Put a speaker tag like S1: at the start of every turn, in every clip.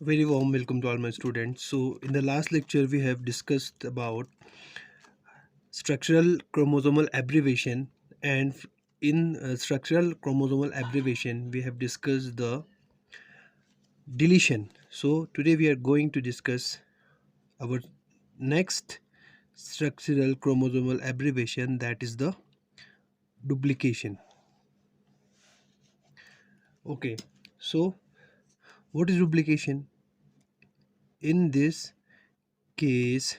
S1: Very warm welcome to all my students. So, in the last lecture, we have discussed about structural chromosomal abbreviation, and in structural chromosomal abbreviation, we have discussed the deletion. So, today we are going to discuss our next structural chromosomal abbreviation, that is the duplication. Okay, so what is duplication? In this case,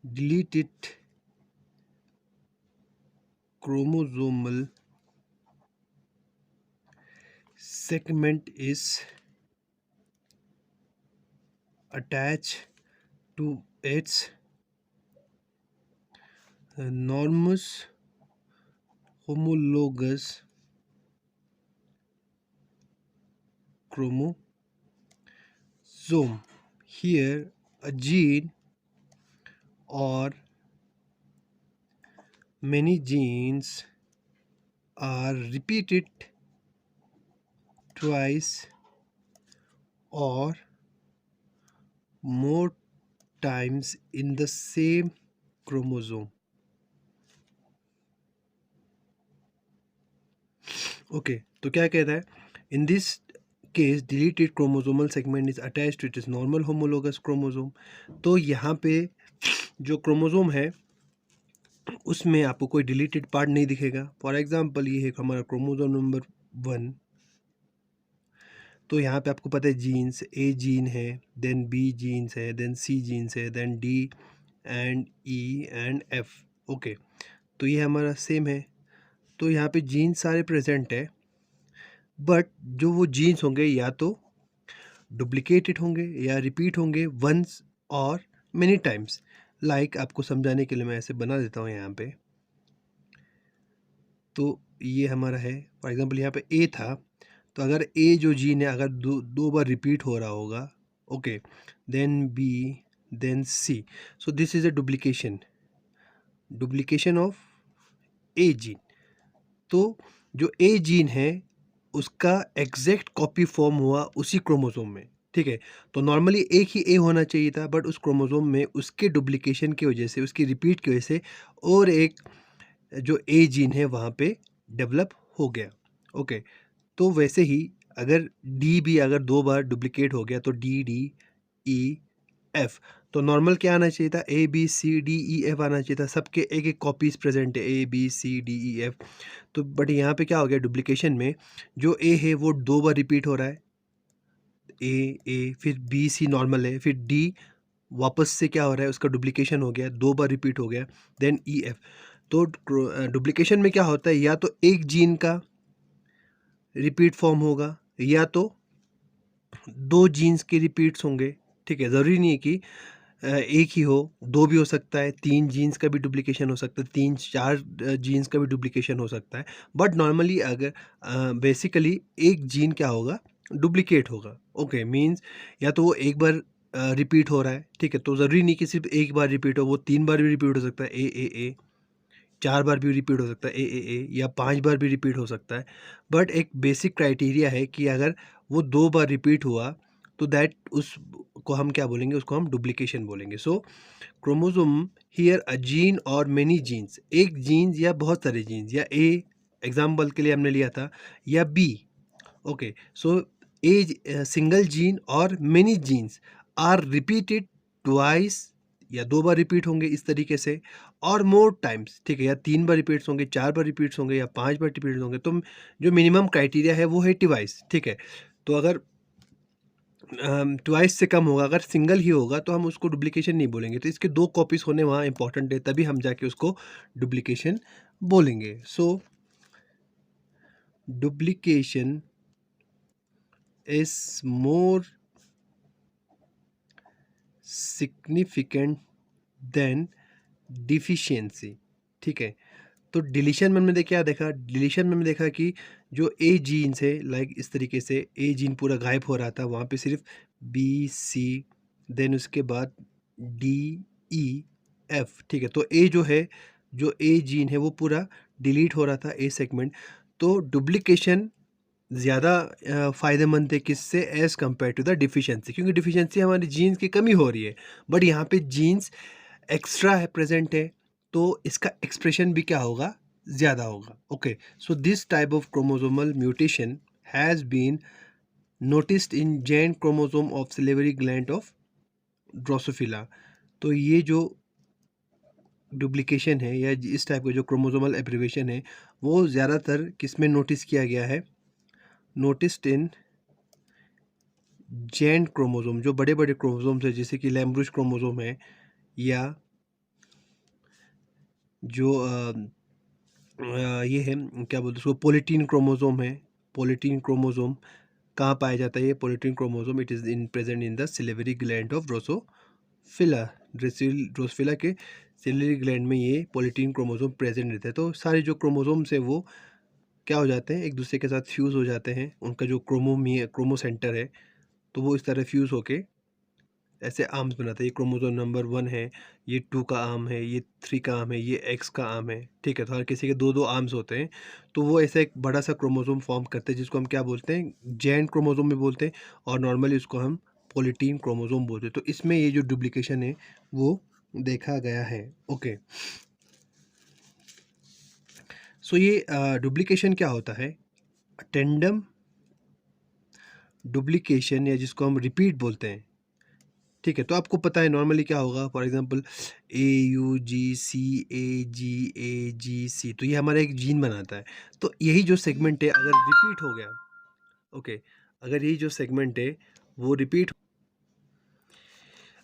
S1: deleted chromosomal segment is attached to its enormous homologous chromosome. Here, a gene or many genes are repeated twice or more times in the same chromosome. Okay, तो क्या कहता है? In this case, deleted chromosomal segment is attached to its normal homologous chromosome. तो यहाँ पे जो chromosome है उसमें आपको कोई डिलीटेड पार्ट नहीं दिखेगा. फॉर एग्जांपल ये है हमारा क्रोमोसोम नंबर 1. तो यहाँ पे आपको पता है जीन्स, ए जीन है, देन बी जीन्स है, देन सी जीन्स है, then D and E and F. Okay, तो ये हमारा सेम है. तो यहाँ पे जीन्स सारे प्रेजेंट है, बट जो वो जीन्स होंगे या तो डुप्लीकेटेड होंगे या रिपीट होंगे वंस और मेनी टाइम्स. लाइक आपको समझाने के लिए मैं ऐसे बना देता हूँ यहाँ पे. तो ये हमारा है, फॉर एग्जांपल यहाँ पे ए था, तो अगर ए जो जीन है अगर दो बार रिपीट हो रहा होगा, okay, then B, then C. So this is a duplication of A gene. तो जो ए जीन है उसका एग्जैक्ट कॉपी फॉर्म हुआ उसी क्रोमोसोम में. ठीक है, तो नॉर्मली एक ही ए होना चाहिए था, बट उस क्रोमोसोम में उसके डुप्लीकेशन की वजह से, उसकी रिपीट की वजह से और एक जो ए जीन है वहाँ पे डेवलप हो गया. ओके, तो वैसे ही अगर डी भी अगर दो बार डुप्लीकेट हो गया तो डी डी ई एफ, तो नॉर्मल क्या आना चाहिए था? A B C D E F आना चाहिए था. सबके एक एक कॉपीज प्रेजेंट है, A B C D E F. तो बट यहाँ पे क्या हो गया? डुप्लीकेशन में जो ए है वो दो बार रिपीट हो रहा है, ए फिर बी सी नॉर्मल है, फिर डी वापस से क्या हो रहा है? उसका डुप्लीकेशन हो गया, दो बार रिपीट हो गया, देन ई एफ. तो डुप्लीकेशन में क्या होता है? या तो एक जीन का रिपीट फॉर्म होगा या तो दो जीन्स के रिपीट्स होंगे. ठीक है, ज़रूरी नहीं है कि एक ही हो, दो भी हो सकता है, तीन जीन्स का भी डुप्लीकेशन हो सकता है, तीन चार जीन्स का भी डुप्लीकेशन हो सकता है. बट नॉर्मली अगर बेसिकली एक जीन क्या होगा? डुप्लीकेट होगा. ओके, मीन्स या तो वो एक बार रिपीट हो रहा है. ठीक है, तो ज़रूरी नहीं कि सिर्फ एक बार रिपीट हो, वो तीन बार भी रिपीट हो सकता है, ए, चार बार भी रिपीट हो सकता है, ए, या पांच बार भी रिपीट हो सकता है. बट एक बेसिक क्राइटेरिया है कि अगर वो दो बार रिपीट हुआ तो दैट उसको हम क्या बोलेंगे? उसको हम डुप्लीकेशन बोलेंगे. सो क्रोमोसोम हियर अ जीन और मेनी जीन्स, एक जीन्स या बहुत सारे जीन्स, या ए एग्जाम्पल के लिए हमने लिया था, या B. Okay, so a single gene और many genes are repeated twice, या दो बार रिपीट होंगे इस तरीके से, और मोर टाइम्स. ठीक है, या तीन बार रिपीट्स होंगे, चार बार रिपीट्स होंगे, या पांच बार रिपीट्स होंगे. तो जो मिनिमम क्राइटेरिया है वो है ट्वाइस. ठीक है, तो अगर ट्वाइस से कम होगा, अगर सिंगल ही होगा तो हम उसको डुप्लीकेशन नहीं बोलेंगे. तो इसके दो कॉपीज होने वहाँ इंपॉर्टेंट है, तभी हम जाके उसको डुप्लीकेशन बोलेंगे. So duplication is more significant than deficiency. ठीक है, तो डिलीशन में हमने क्या देखा? डिलीशन में हमने देखा कि जो ए जीन्स है, लाइक इस तरीके से ए जीन पूरा गायब हो रहा था, वहाँ पे सिर्फ बी सी, देन उसके बाद डी ई एफ. ठीक है, तो ए जो है, जो ए जीन है वो पूरा डिलीट हो रहा था, ए सेगमेंट. तो डुप्लीकेशन ज़्यादा फ़ायदेमंद है किससे एज़ कम्पेयर टू द डिफ़िशियंसी, क्योंकि डिफ़िशियंसी हमारी जीन्स की कमी हो रही है, बट यहाँ पे जीन्स एक्स्ट्रा है, प्रेज़ेंट है, तो इसका एक्सप्रेशन भी क्या होगा, ज़्यादा होगा। Okay, so this type of chromosomal mutation has been noticed in gene chromosome of salivary gland of Drosophila. तो ये जो डुप्लीकेशन है या इस टाइप का जो क्रोमोसोमल एब्रिवेशन है, वो ज़्यादातर किसमें नोटिस किया गया है, नोटिस्ड इन जेन क्रोमोसोम, जो बड़े-बड़े क्रोमोसोम्स हैं जैसे कि लैम्ब्रुश क्रोमोसोम है, या जो ये है क्या बोलते हैं उसको, पोलिटीन क्रोमोसोम है। पोलिटीन क्रोमोसोम कहाँ पाया जाता है? ये polytene chromosome it is in present in the salivary gland of Drosophila. Drosophila के सिलिवरी ग्लैंड में ये पोलिटीन क्रोमोसोम प्रेजेंट रहते हैं। तो सारे जो क्रोमोसोम्स है वो क्या हो जाते हैं, एक दूसरे के साथ फ्यूज़ हो जाते हैं। उनका जो क्रोमो सेंटर है, तो वो इस तरह फ्यूज़ होके ऐसे आर्म्स बनाता है। ये क्रोमोसोम नंबर 1 है, ये 2 का आर्म है, ये 3 का आर्म है, ये एक्स का आर्म है, ठीक है? तो हर किसी के 2-2 आर्म्स होते हैं, तो वो ऐसा एक बड़ा-सा क्रोमोसोम फ़ॉर्म करते हैं जिसको हम क्या बोलते हैं? जेन क्रोमोसोम भी बोलते हैं, और नॉर्मली उसको हम पॉलीटीन क्रोमोसोम बोलते हैं। तो इसमें ये जो डुप्लीकेशन है वो देखा गया है। ओके, सो ये डुप्लीकेशन क्या होता है? टेंडम डुप्लीकेशन, या जिसको हम रिपीट बोलते हैं, ठीक है? तो आपको पता है नॉर्मली क्या होगा, फॉर एग्जांपल AUGCAGAGC, तो ये हमारा एक जीन बनाता है। तो यही जो सेगमेंट है अगर रिपीट हो गया, ओके, अगर ये जो सेगमेंट है वो रिपीट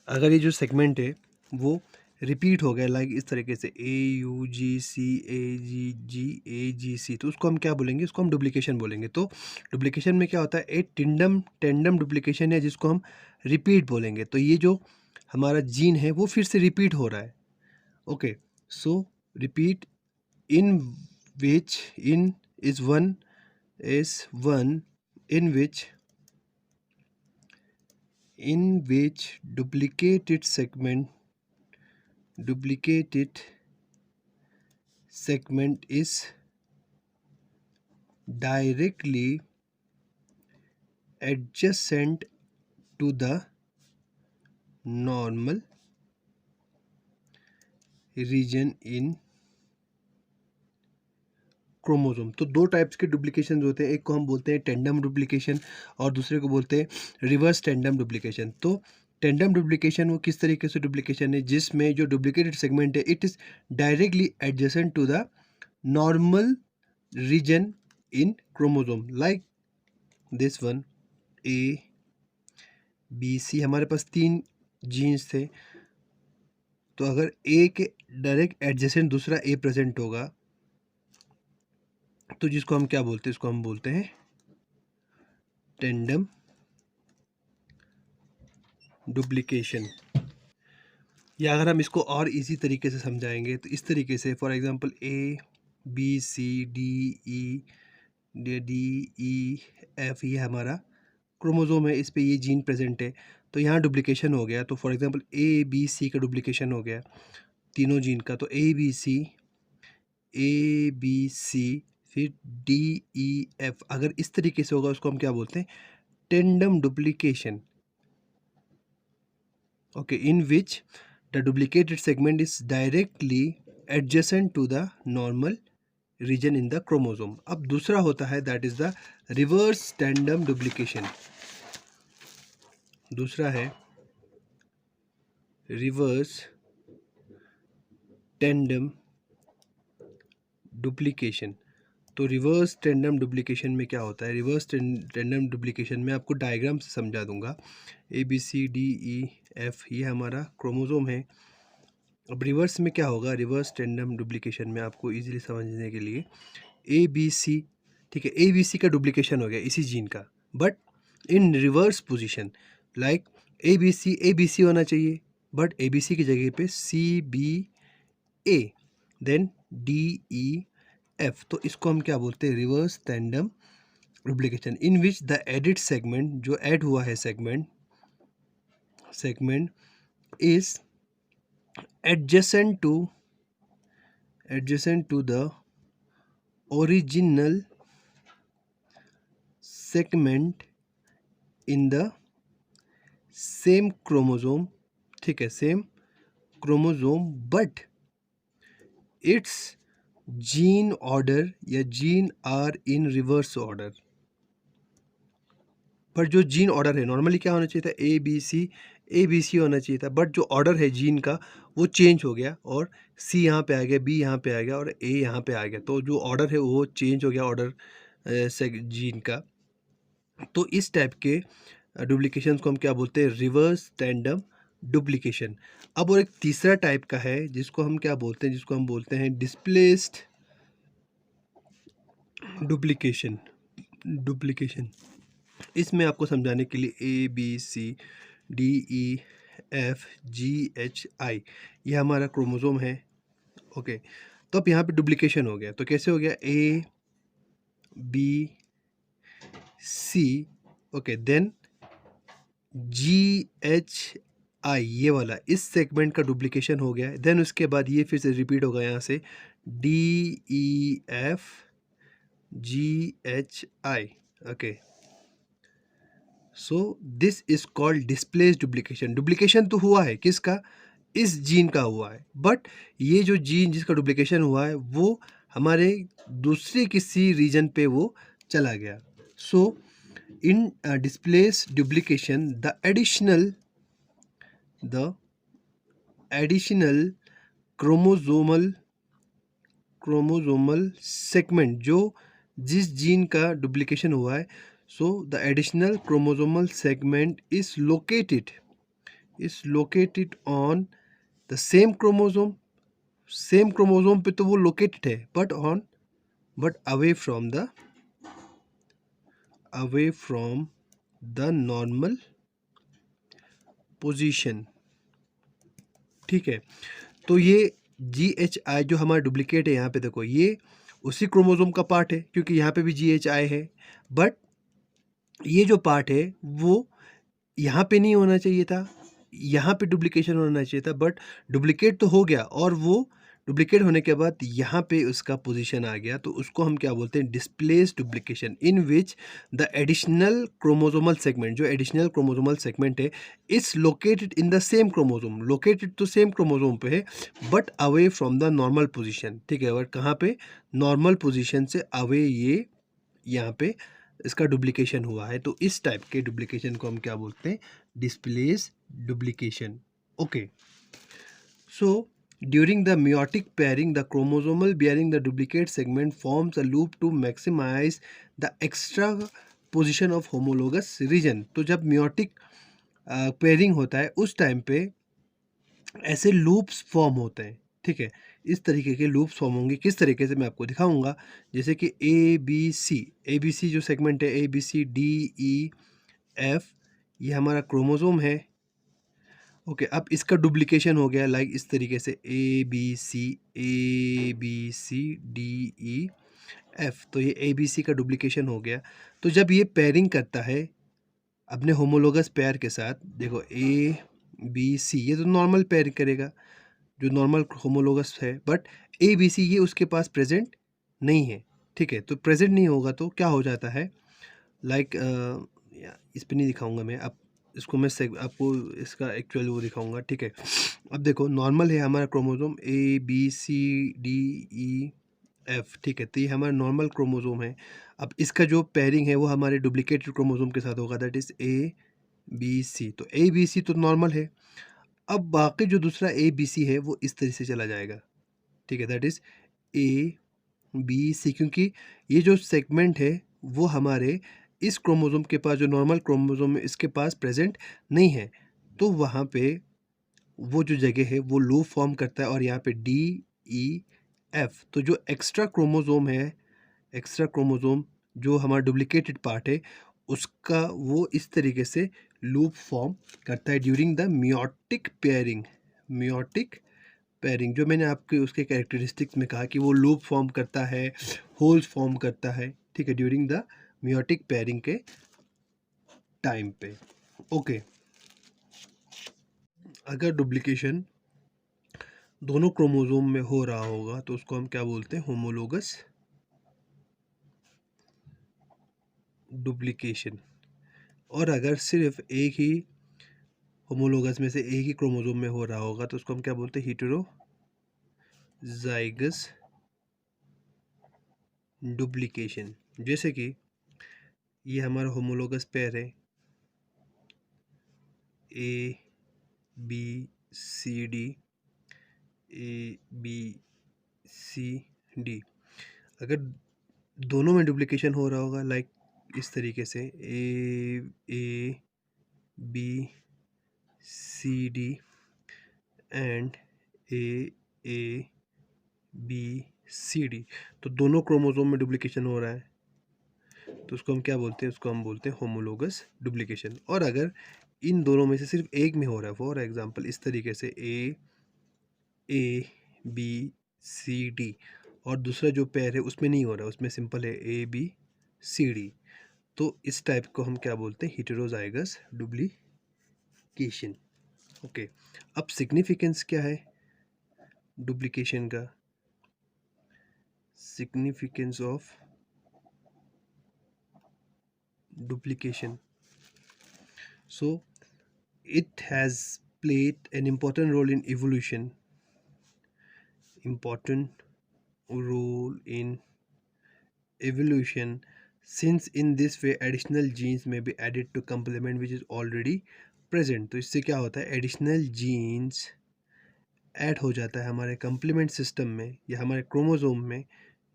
S1: अगर ये जो सेगमेंट है वो रिपीट हो गया, लाइक इस तरीके से AUGCAGGAGC, तो उसको हम क्या बोलेंगे? उसको हम डुप्लीकेशन बोलेंगे। तो डुप्लीकेशन में क्या होता है? एक टेंडम टेंडम डुप्लीकेशन है जिसको हम रिपीट बोलेंगे। तो ये जो हमारा जीन है वो फिर से रिपीट हो रहा है। Okay, so repeat in which in is one in which duplicated segment is directly adjacent to the normal region in chromosome. तो दो टाइप्स के डुप्लीकेशन होते हैं, एक को हम बोलते हैं टेंडम डुप्लीकेशन और दूसरे को बोलते हैं रिवर्स टेंडम डुप्लीकेशन। तो टेंडम डुप्लीकेशन वो किस तरीके से डुप्लीकेशन है, जिसमें जो डुप्लीकेटेड सेगमेंट है it is directly adjacent to the normal region in chromosome, like this one A B C। हमारे पास 3 जीन्स थे, तो अगर ए के डायरेक्ट एडजेसेंट दूसरा ए प्रेजेंट होगा, तो जिसको हम क्या बोलते हैं? इसको हम बोलते हैं टेंडम डुप्लीकेशन। या अगर हम इसको और इजी तरीके से समझाएंगे तो इस तरीके से, फॉर एग्जांपल ABCDE ये हमारा क्रोमोसोम है, इस पे ये जीन प्रेजेंट है, तो यहाँ डुप्लीकेशन हो गया। तो फॉर एग्जांपल ABC का डुप्लीकेशन हो गया तीनों जीन का, तो ABC फिर DEF, अगर इस तरीके से होगा उसको हम क्या बोलते हैं? Tandem duplication. Okay, in which the duplicated segment is directly adjacent to the normal region in the chromosome। अब दूसरा होता है that is the reverse tandem duplication. दूसरा है रिवर्स टेंडम डुप्लीकेशन। तो रिवर्स टेंडम डुप्लीकेशन में क्या होता है? रिवर्स टेंडम डुप्लीकेशन में आपको डायग्राम से समझा दूंगा। ABCDEF ये हमारा क्रोमोसोम है। अब रिवर्स में क्या होगा? रिवर्स टेंडम डुप्लीकेशन में आपको इजीली समझने के लिए ABC, ठीक है, ABC का डुप्लीकेशन हो गया इसी जीन का, but in reverse position, like ABC होना चाहिए, बट ABC की जगह पे CBA, देन DEF। तो इसको हम क्या बोलते हैं? Reverse tandem duplication, in which the added segment, जो ऐड हुआ है segment is adjacent to the original segment in the same chromosome, ठीक है, same chromosome, but its gene order या gene are in reverse order. पर जो जीन ऑर्डर है नॉर्मली क्या होना चाहिए था, ए बी सी होना चाहिए था, बट जो ऑर्डर है जीन का वो चेंज हो गया और सी यहाँ पे आ गया, बी यहाँ पे आ गया और ए यहाँ पे आ गया, तो जो ऑर्डर है वो चेंज हो गया ऑर्डर से जीन का। तो इस टाइप के डुप्लीकेशन को हम क्या बोलते हैं, रिवर्स टैंडम डुप्लीकेशन। अब और एक तीसरा टाइप का है जिसको हम क्या बोलते हैं, जिसको हम बोलते हैं डिस्प्लेस्ड डुप्लीकेशन। डुप्लीकेशन इसमें आपको समझाने के लिए A B C D E F G H I ये हमारा क्रोमोसोम है। ओके, तो अब यहाँ पे डुप्लीकेशन हो गया, तो कैसे हो गया, A B C, okay, then G H I ये वाला इस सेगमेंट का डुप्लीकेशन हो गया, देन उसके बाद ये फिर से रिपीट होगा यहाँ से D E F G H I. Okay, so this is called displace duplication. Duplication तो हुआ है किसका, इस जीन का हुआ है, बट ये जो जीन जिसका डुप्लीकेशन हुआ है वो हमारे दूसरे किसी रीजन पे वो चला गया। So in displaced duplication the additional chromosomal segment जो जिस जीन का डुप्लीकेशन हुआ है, so the additional chromosomal segment is located on the same chromosome. Same chromosome पे तो वो लोकेटेड है, but away from the normal position, ठीक है। तो ये जी एच आई जो हमारा डुप्लीकेट है यहाँ पे देखो, ये उसी क्रोमोसोम का पार्ट है क्योंकि यहाँ पे भी जी एच आई है, बट ये जो पार्ट है वो यहाँ पे नहीं होना चाहिए था, यहाँ पे डुप्लीकेशन होना चाहिए था, बट डुप्लीकेट तो हो गया और वो डुप्लीकेट होने के बाद यहाँ पे उसका पोजीशन आ गया, तो उसको हम क्या बोलते हैं, displace duplication, in which the additional chromosomal segment, जो एडिशनल क्रोमोसोमल सेगमेंट है is located in the same chromosome, located तो सेम क्रोमोसोम पे है but away from the normal position, ठीक है, बट कहाँ पे, नॉर्मल पोजिशन से अवे ये यहाँ पे इसका डुप्लीकेशन हुआ है, तो इस टाइप के डुप्लीकेशन को हम क्या बोलते हैं, displace duplication. Okay, so during the meiotic pairing the chromosomal bearing the duplicate segment forms a loop to maximize the extra position of homologous region। तो जब meiotic पेयरिंग होता है उस टाइम पे ऐसे लूप्स फॉर्म होते हैं, ठीक है, इस तरीके के लूप्स फॉर्म होंगे, किस तरीके से मैं आपको दिखाऊंगा, जैसे कि ए बी सी जो सेगमेंट है, A B C D E F ये हमारा क्रोमोसोम है। ओके, अब इसका डुप्लीकेशन हो गया लाइक इस तरीके से A B C D E F, तो ये ए बी सी का डुप्लीकेशन हो गया। तो जब ये पेयरिंग करता है अपने होमोलोगस पेयर के साथ, देखो ए बी सी ये तो नॉर्मल पेयर करेगा जो नॉर्मल होमोलोगस है, बट ए बी सी ये उसके पास प्रेजेंट नहीं है, ठीक है, तो प्रेजेंट नहीं होगा तो क्या हो जाता है, लाइक इस पर नहीं दिखाऊंगा मैं, अब इसको मैं आपको इसका एक्चुअल वो दिखाऊंगा, ठीक है। अब देखो नॉर्मल है हमारा chromosome A B C D E F, ठीक है, तो ये हमारा नॉर्मल क्रोमोसोम है। अब इसका जो पेयरिंग है वो हमारे डुप्लीकेटेड क्रोमोसोम के साथ होगा, that is A B C, तो ए बी सी तो नॉर्मल है। अब बाकी जो दूसरा ए बी सी है वो इस तरह से चला जाएगा, ठीक है, that is A B C, क्योंकि ये जो सेगमेंट है वो हमारे इस क्रोमोसोम के पास, जो नॉर्मल क्रोमोसोम है इसके पास प्रेजेंट नहीं है, तो वहाँ पे वो जो जगह है वो लूप फॉर्म करता है और यहाँ पे डी ई एफ, तो जो एक्स्ट्रा क्रोमोसोम है, एक्स्ट्रा क्रोमोसोम जो हमारा डुप्लीकेटेड पार्ट है उसका वो इस तरीके से लूप फॉर्म करता है during the meiotic pairing. Meiotic pairing जो मैंने आपके उसके कैरेक्टरिस्टिक्स में कहा कि वो लूप फॉर्म करता है, होल्स फॉर्म करता है, ठीक है, ड्यूरिंग द मियोटिक पेयरिंग के टाइम पे। ओके, अगर डुप्लीकेशन दोनों क्रोमोसोम में हो रहा होगा तो उसको हम क्या बोलते हैं, होमोलोगस डुप्लीकेशन। और अगर सिर्फ एक ही होमोलोगस में से एक ही क्रोमोसोम में हो रहा होगा तो उसको हम क्या बोलते हैं? Heterozygous duplication. जैसे कि ये हमारा होमोलोगस पेयर है, A B C D, A B C D. अगर दोनों में डुप्लीकेशन हो रहा होगा, लाइक इस तरीके से A B C D and A B C D, तो दोनों क्रोमोसोम में डुप्लीकेशन हो रहा है तो उसको हम क्या बोलते हैं? उसको हम बोलते हैं होमोलोगस डुप्लीकेशन। और अगर इन दोनों में से सिर्फ एक में हो रहा है, फॉर एग्जांपल इस तरीके से ए बी सी डी, और दूसरा जो पेयर है उसमें नहीं हो रहा है, उसमें सिंपल है ए बी सी डी, तो इस टाइप को हम क्या बोलते हैं? Heterozygous duplication. ओके, अब सिग्निफिकेंस क्या है डुप्लीकेशन का? Significance of duplication. So it has played an important role in evolution. Important role in evolution, since in this way additional genes may be added to complement which is already present. तो इससे क्या होता है? Additional jeans add हो जाता है हमारे complement system में या हमारे क्रोमोसोम में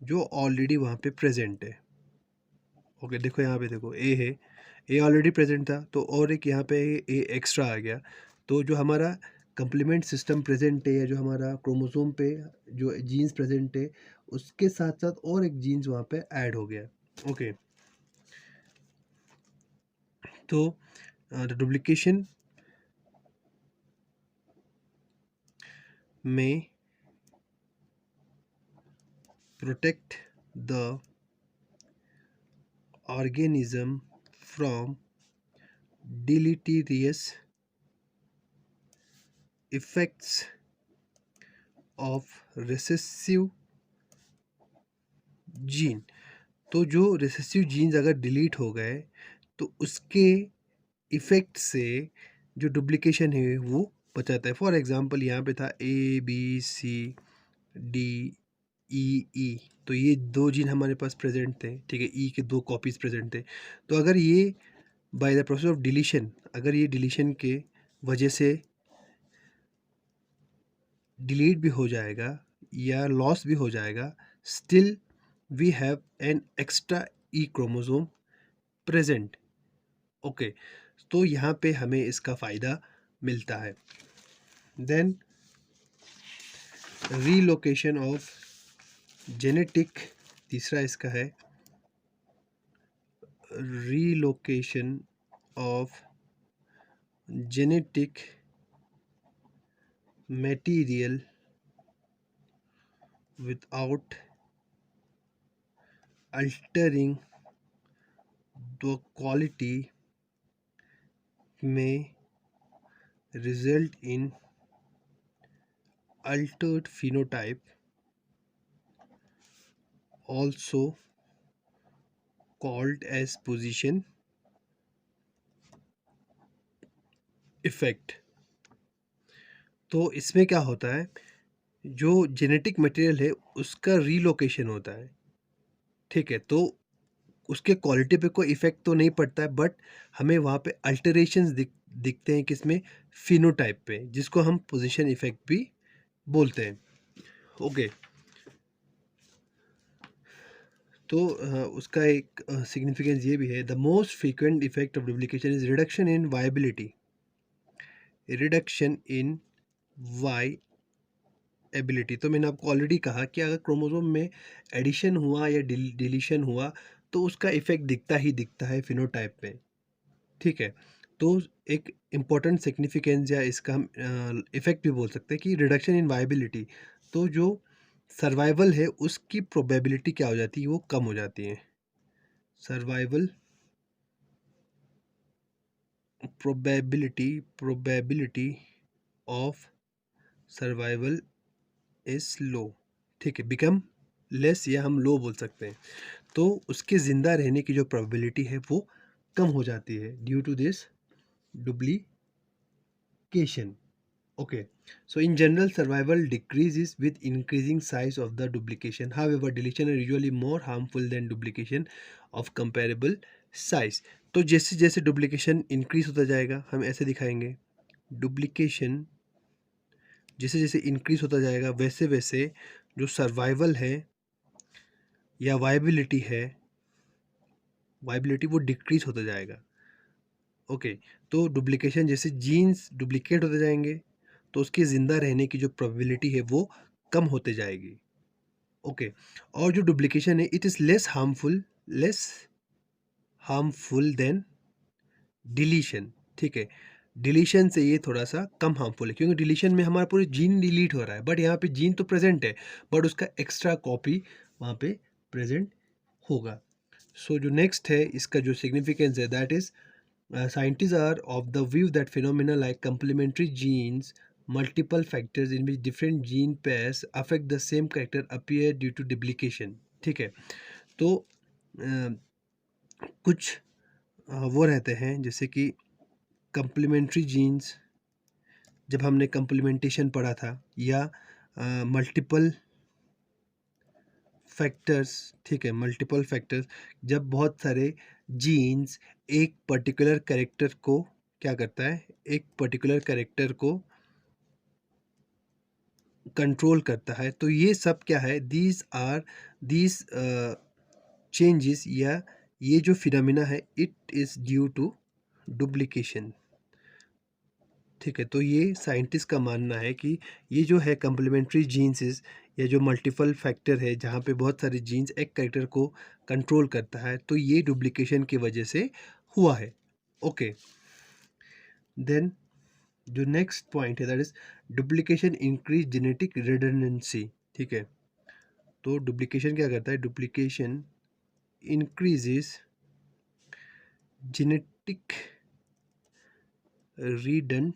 S1: जो ऑलरेडी वहाँ पे प्रेजेंट है। ओके, देखो यहाँ पे देखो ए है, ए ऑलरेडी प्रेजेंट था तो और एक यहाँ पे ए एक्स्ट्रा आ गया, तो जो हमारा कंप्लीमेंट सिस्टम प्रेजेंट है या जो हमारा क्रोमोसोम पे जो जीन्स प्रेजेंट है उसके साथ साथ और एक जीन्स वहाँ पे ऐड हो गया। ओके, तो द डुप्लीकेशन में protect the organism from deleterious effects of recessive gene। तो जो रिसेसिव जीन्स अगर डिलीट हो गए तो उसके इफ़ेक्ट से जो डुप्लीकेशन है वो बचाता है। फॉर एग्जांपल यहाँ पे था ए बी सी डी ई ई, तो ये दो जीन हमारे पास प्रेजेंट थे, ठीक है, ई के दो कॉपीज़ प्रेजेंट थे। तो अगर ये by the process of deletion, अगर ये डिलीशन के वजह से डिलीट भी हो जाएगा या लॉस भी हो जाएगा, still we have an extra E chromosome present. Okay, तो यहाँ पे हमें इसका फ़ायदा मिलता है। देन रीलोकेशन ऑफ जेनेटिक, तीसरा इसका है relocation of genetic material without altering the quality may result in altered phenotype, also called as position effect। तो इसमें क्या होता है? जो जेनेटिक मटेरियल है उसका रीलोकेशन होता है, ठीक है, तो उसके क्वालिटी पे कोई इफ़ेक्ट तो नहीं पड़ता है, बट हमें वहाँ पे अल्टरेशंस दिखते हैं किसमें? फिनोटाइप पे, जिसको हम पोजीशन इफ़ेक्ट भी बोलते हैं। ओके, तो उसका एक सिग्निफिकेंस ये भी है, the most frequent effect of duplication is reduction in viability, reduction in viability. तो मैंने आपको ऑलरेडी कहा कि अगर क्रोमोसोम में एडिशन हुआ या डिलीशन हुआ तो उसका इफेक्ट दिखता ही दिखता है फिनोटाइप में, ठीक है। तो एक इम्पॉर्टेंट सिग्निफिकेंस या इसका हम इफेक्ट भी बोल सकते हैं कि रिडक्शन इन वायबिलिटी, तो जो सर्वाइवल है उसकी प्रोबेबिलिटी क्या हो जाती है? वो कम हो जाती है। Survival probability of survival is low, ठीक है, बिकम लेस या हम लो बोल सकते हैं। तो उसके ज़िंदा रहने की जो प्रोबेबिलिटी है वो कम हो जाती है due to this duplication. Okay, so in general, survival decreases with increasing size of the duplication. However, deletion are usually more harmful than duplication of comparable size. तो जैसे जैसे डुप्लीकेशन इंक्रीज होता जाएगा, हम ऐसे दिखाएंगे, डुप्लीकेशन जैसे जैसे इंक्रीज होता जाएगा वैसे वैसे जो सर्वाइवल है या वाइबिलिटी वो डिक्रीज होता जाएगा। ओके, तो डुप्लीकेशन जैसे जीन्स डुप्लीकेट होते जाएंगे तो उसके ज़िंदा रहने की जो प्रोबेबिलिटी है वो कम होते जाएगी। ओके, और जो डुप्लीकेशन है it is less harmful than deletion. ठीक है, डिलीशन से ये थोड़ा सा कम हार्मफुल है क्योंकि डिलीशन में हमारा पूरे जीन डिलीट हो रहा है, बट यहाँ पे जीन तो प्रेजेंट है बट उसका एक्स्ट्रा कॉपी वहाँ पे प्रेजेंट होगा। सो जो नेक्स्ट है इसका जो सिग्निफिकेंस है that is scientists are of the view that phenomena like complementary genes, multiple factors in which different gene pairs affect the same character appear due to duplication। ठीक है, तो कुछ वो रहते हैं जैसे कि कंप्लीमेंट्री जीन्स, जब हमने कंप्लीमेंटेशन पढ़ा था, या मल्टीपल फैक्टर्स। ठीक है, मल्टीपल फैक्टर्स, जब बहुत सारे जीन्स एक पर्टिकुलर कैरेक्टर को क्या करता है, एक पर्टिकुलर कैरेक्टर को कंट्रोल करता है, तो ये सब क्या है, दीज चेंजेस या ये जो फिनोमिना है it is due to duplication. ठीक है, तो ये साइंटिस्ट का मानना है कि ये जो है कम्प्लीमेंट्री जीन्स या जो मल्टीपल फैक्टर है जहाँ पे बहुत सारे जीन्स एक कैरेक्टर को कंट्रोल करता है, तो ये डुप्लीकेशन की वजह से हुआ है। ओके, देन जो नेक्स्ट पॉइंट है that is duplication increase genetic redundancy. ठीक है, तो डुप्लीकेशन क्या करता है, डुप्लीकेशन इंक्रीजेस जेनेटिक रिडंडेंसी।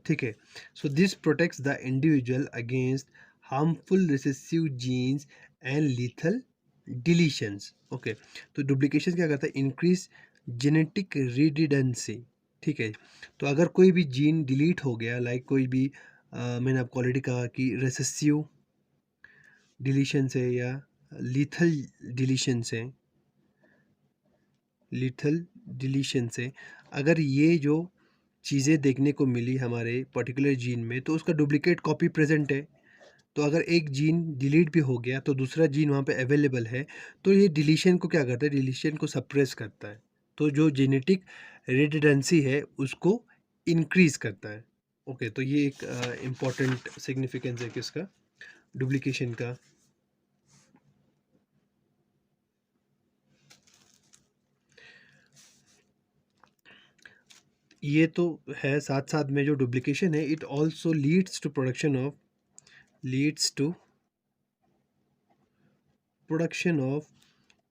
S1: ठीक है, so this protects the individual against harmful recessive genes and lethal deletions. Okay, तो डुप्लीकेशन क्या करता है, इंक्रीज जेनेटिक रिडंडेंसी। ठीक है, तो अगर कोई भी जीन डिलीट हो गया, लाइक कोई भी मैंने आपको ऑलरेडी कहा कि रेसेसिव डिलीशन से या लीथल डिलीशन से, अगर ये जो चीज़ें देखने को मिली हमारे पर्टिकुलर जीन में, तो उसका डुप्लीकेट कॉपी प्रेजेंट है। तो अगर एक जीन डिलीट भी हो गया तो दूसरा जीन वहाँ पे अवेलेबल है, तो ये डिलीशन को क्या करता है, डिलीशन को सप्रेस करता है, तो जो जेनेटिक रिडंडेंसी है उसको इंक्रीज करता है। ओके, तो ये एक इम्पॉर्टेंट सिग्निफिकेंस है किसका, डुप्लीकेशन का। ये तो है, साथ साथ में जो डुप्लीकेशन है it also leads to production of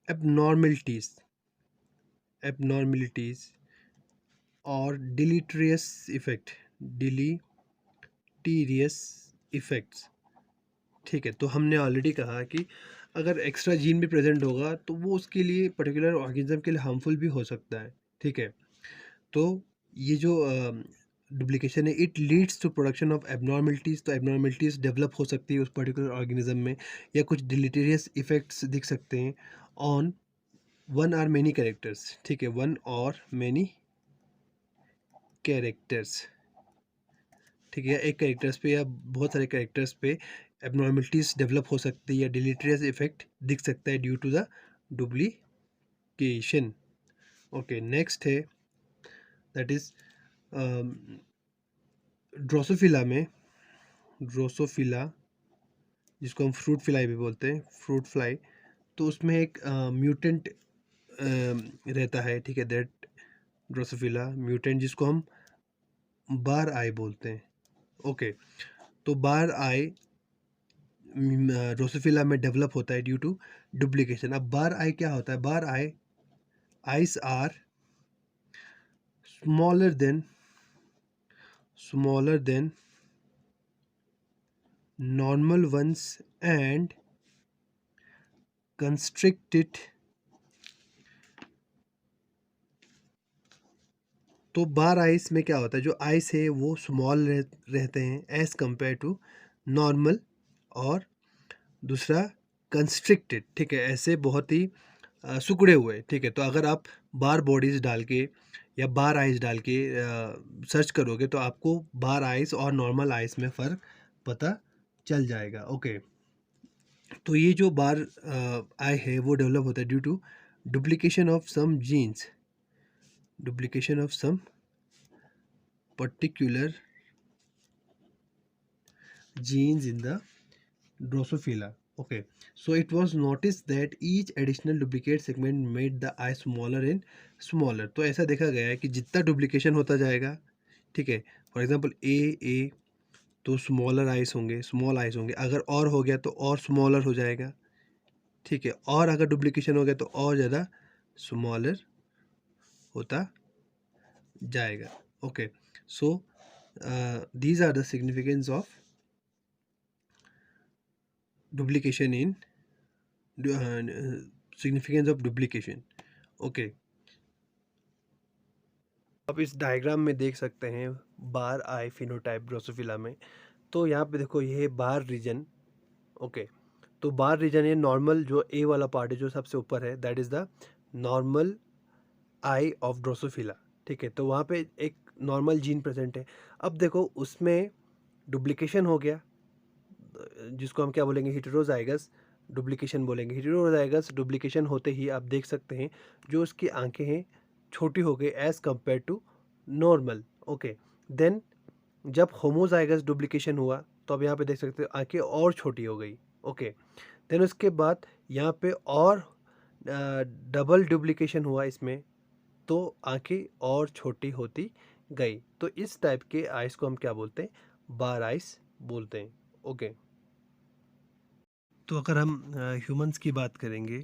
S1: abnormalities और डिलीटेरियस इफेक्ट्स। ठीक है, तो हमने ऑलरेडी कहा कि अगर एक्स्ट्रा जीन भी प्रेजेंट होगा तो वो उसके लिए पर्टिकुलर ऑर्गेनिज्म के लिए हार्मफुल भी हो सकता है। ठीक है, तो ये जो डुप्लीकेशन है it leads to production of abnormalities, तो एबनॉर्मलिटीज़ डेवलप हो सकती है उस पर्टिकुलर ऑर्गेनिज्म में, या कुछ डिलीटेरियस इफेक्ट्स दिख सकते हैं on one or many characters. ठीक है, वन और मेनी कैरेक्टर्स। ठीक है, या एक कैरेक्टर्स पे या बहुत सारे कैरेक्टर्स पे एबनॉर्मलिटीज़ डेवलप हो सकती है या डिलीटेरियस इफेक्ट दिख सकता है due to the duplication. Okay, next है दैट इज ड्रोसोफिला, जिसको हम फ्रूट फ्लाई भी बोलते हैं, फ्रूट फ्लाई, तो उसमें एक म्यूटेंट रहता है। ठीक है, दैट ड्रोसोफिला म्यूटेंट जिसको हम बार आई बोलते हैं। ओके, तो बार आई ड्रोसोफिला में डेवलप होता है ड्यू टू डुप्लीकेशन। अब बार आई क्या होता है, bar eye eyes are smaller than normal ones and constricted, तो बार आइस में क्या होता है, जो आइस है वो स्मॉल रहते हैं एज कंपेयर टू नॉर्मल, और दूसरा कंस्ट्रिक्टेड, ठीक है, ऐसे बहुत ही सिकुड़े हुए, ठीक है। तो अगर आप बार बॉडीज डाल के या बार आइस डाल के सर्च करोगे तो आपको बार आइस और नॉर्मल आइस में फ़र्क पता चल जाएगा। ओके, तो ये जो बार आई है वो डेवलप होता है due to duplication of some genes, duplication of some particular genes in the Drosophila. Okay, so it was noticed that each additional duplicate segment made the eye smaller and smaller. तो ऐसा देखा गया है कि जितना duplication होता जाएगा, ठीक है, फॉर एग्जांपल ए तो स्मॉलर आइस होंगे, स्मॉल आइस होंगे, अगर और हो गया तो और स्मॉलर हो जाएगा, ठीक है, और अगर डुप्लीकेशन हो गया तो और ज़्यादा स्मॉलर होता जाएगा। Okay, so these are the significance of duplication in significance of duplication. Okay, आप इस डायग्राम में देख सकते हैं बार आई फिनोटाइप ड्रोसोफिला में। तो यहाँ पे देखो ये है बार रीजन। ओके, तो बार रीजन ये नॉर्मल जो ए वाला पार्ट है जो सबसे ऊपर है, that is the normal I of Drosophila, ठीक है। तो वहाँ पे एक नॉर्मल जीन प्रेजेंट है। अब देखो उसमें डुप्लीकेशन हो गया, जिसको हम क्या बोलेंगे, हेटेरोजाइगस डुप्लीकेशन बोलेंगे। हेटेरोजाइगस डुप्लीकेशन होते ही आप देख सकते हैं जो उसकी आंखें हैं छोटी हो गई as compare to normal. Okay, then जब होमोजाइगस डुप्लीकेशन हुआ तो अब यहाँ पे देख सकते हो आंखें और छोटी हो गई। ओके, देन उसके बाद यहाँ पे और डबल डुप्लीकेशन हुआ इसमें, तो आंखें और छोटी होती गई। तो इस टाइप के आइस को हम क्या बोलते हैं, बार आइस बोलते हैं। ओके, तो अगर हम ह्यूमंस की बात करेंगे,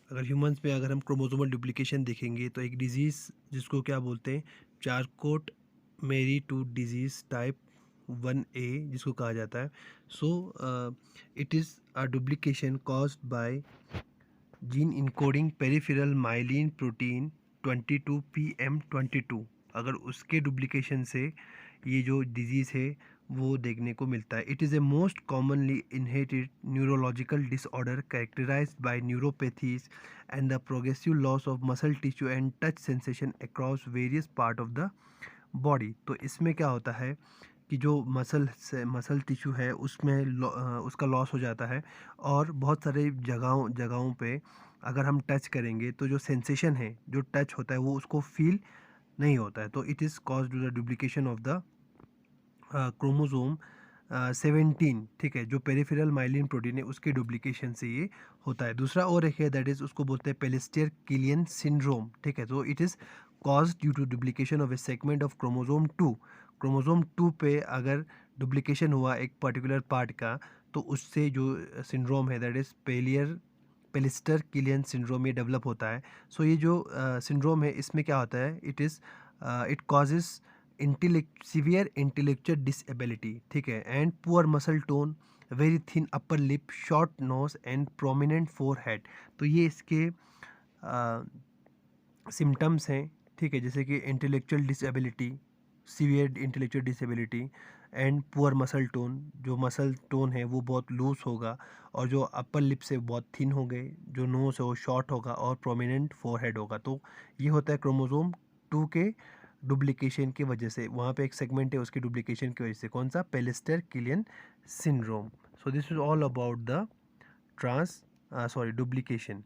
S1: अगर ह्यूमंस में अगर हम क्रोमोसोमल डुप्लीकेशन देखेंगे तो एक डिजीज़ जिसको क्या बोलते हैं, चारकोट मेरी टू डिजीज़ टाइप 1A जिसको कहा जाता है। So it is a duplication caused by gene encoding peripheral myelin protein 22PM22। अगर उसके डुप्लीकेशन से ये जो डिजीज़ है वो देखने को मिलता है। It is a most commonly inherited neurological disorder characterized by neuropathies and the progressive loss of muscle tissue and touch sensation across various part of the body. तो इसमें क्या होता है कि जो मसल टिश्यू है उसमें उसका लॉस हो जाता है, और बहुत सारे जगहों पे अगर हम टच करेंगे तो जो सेंसेशन है, जो टच होता है वो उसको फील नहीं होता है। तो it is caused to the duplication of the chromosome 17, ठीक है, जो पेरिफेरल माइलिन प्रोटीन है उसके डुप्लीकेशन से ये होता है। दूसरा और एक है, दैट इज़ उसको बोलते हैं पेलिस्टर किलियन सिंड्रोम, ठीक है। तो it is caused due to duplication of a segment of chromosome 2। Chromosome 2 पे अगर डुप्लीकेशन हुआ एक पर्टिकुलर पार्ट का, तो उससे जो सिंड्रोम है दैट इज़ पेलिस्टर किलियन सिंड्रोम ये डेवलप होता है। सो ये जो सिंड्रोम है इसमें क्या होता है, it causes severe intellectual disability, ठीक है, and poor muscle tone, very thin upper lip, short nose and prominent forehead. तो ये इसके सिम्टम्स हैं, ठीक है, जैसे कि intellectual disability, severe intellectual disability and poor muscle tone, जो मसल टोन है वो बहुत लूज होगा, और जो अपर लिप से बहुत थिन हो गए, जो नोज है वो शॉर्ट होगा, और प्रोमिनेंट फोरहेड होगा। तो ये होता है क्रोमोसोम 2 के डुप्लीकेशन की वजह से। वहाँ पे एक सेगमेंट है उसकी डुप्लीकेशन की वजह से, कौन सा, Pallister Killian syndrome. So this is all about the duplication.